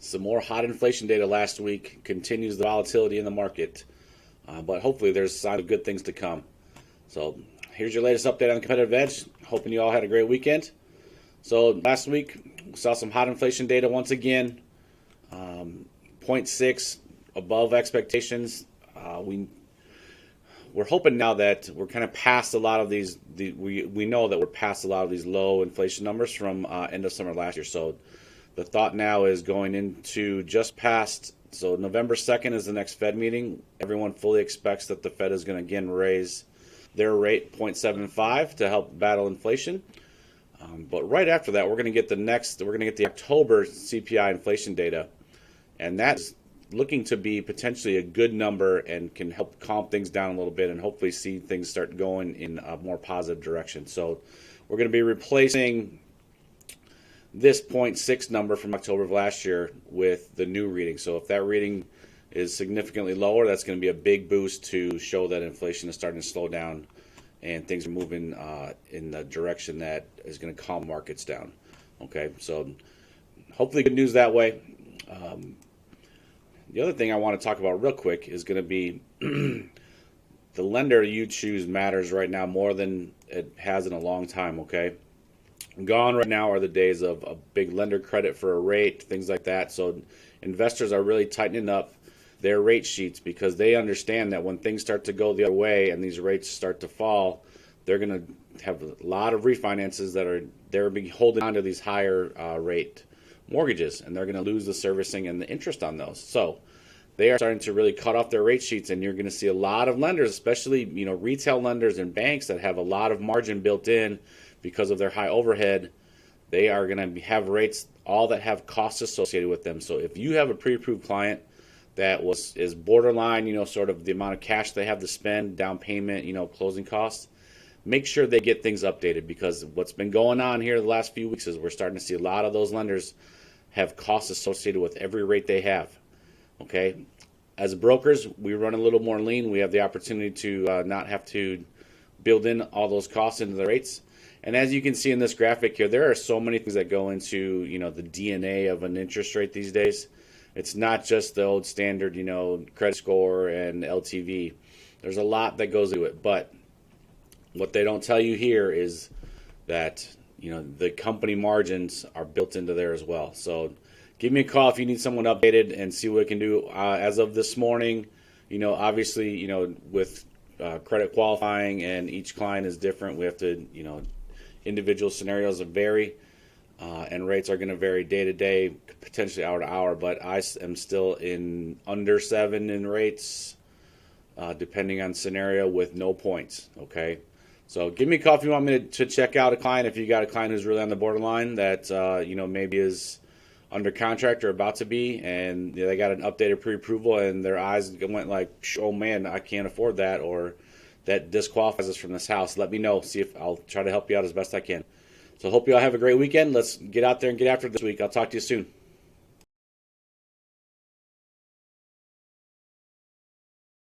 Some more hot inflation data last week continues the volatility in the market, but hopefully there's signs of good things to come. So here's your latest update on the competitive edge. Hoping you all had a great weekend. So last week we saw some hot inflation data once again, 0.6 above expectations. We're hoping now that we're kind of past a lot of these. We know that we're past a lot of these low inflation numbers from end of summer last year. So the thought now is going into just past. So November 2nd is the next Fed meeting. Everyone fully expects that the Fed is going to again raise their rate 0.75 to help battle inflation. But right after that, we're going to get the October CPI inflation data, and that's looking to be potentially a good number and can help calm things down a little bit and hopefully see things start going in a more positive direction. So we're going to be replacing this 0.6 number from October of last year with the new reading. So if that reading is significantly lower, that's going to be a big boost to show that inflation is starting to slow down and things are moving in the direction that is going to calm markets down. Okay, so hopefully good news that way. The other thing I want to talk about real quick is going to be the lender you choose matters right now more than it has in a long time, okay? Gone right now are the days of a big lender credit for a rate, things like that. So investors are really tightening up their rate sheets because they understand that when things start to go the other way and these rates start to fall, they're going to have a lot of refinances they're being holding on to these higher rate mortgages, and they're going to lose the servicing and the interest on those. So they are starting to really cut off their rate sheets, and you're going to see a lot of lenders, especially retail lenders and banks that have a lot of margin built in because of their high overhead. They are going to have rates all that have costs associated with them. So if you have a pre-approved client that is borderline, sort of the amount of cash they have to spend, down payment, closing costs, make sure they get things updated, because what's been going on here the last few weeks is we're starting to see a lot of those lenders have costs associated with every rate they have. Okay, as brokers, we run a little more lean. We have the opportunity to not have to build in all those costs into the rates. And as you can see in this graphic here, there are so many things that go into the DNA of an interest rate these days. It's not just the old standard credit score and LTV. There's a lot that goes into it, but what they don't tell you here is that the company margins are built into there as well. So give me a call if you need someone updated and see what we can do. As of this morning, obviously, with credit qualifying and each client is different, we have to, individual scenarios vary, and rates are going to vary day to day, potentially hour to hour. But I am still in under 7 in rates, depending on scenario, with no points. Okay. So give me a call if you want me to check out a client. If you got a client who's really on the borderline that maybe is under contract or about to be, and they got an updated pre-approval and their eyes went like, oh man, I can't afford that, or that disqualifies us from this house, let me know. See if I'll try to help you out as best I can. So hope you all have a great weekend. Let's get out there and get after it this week. I'll talk to you soon.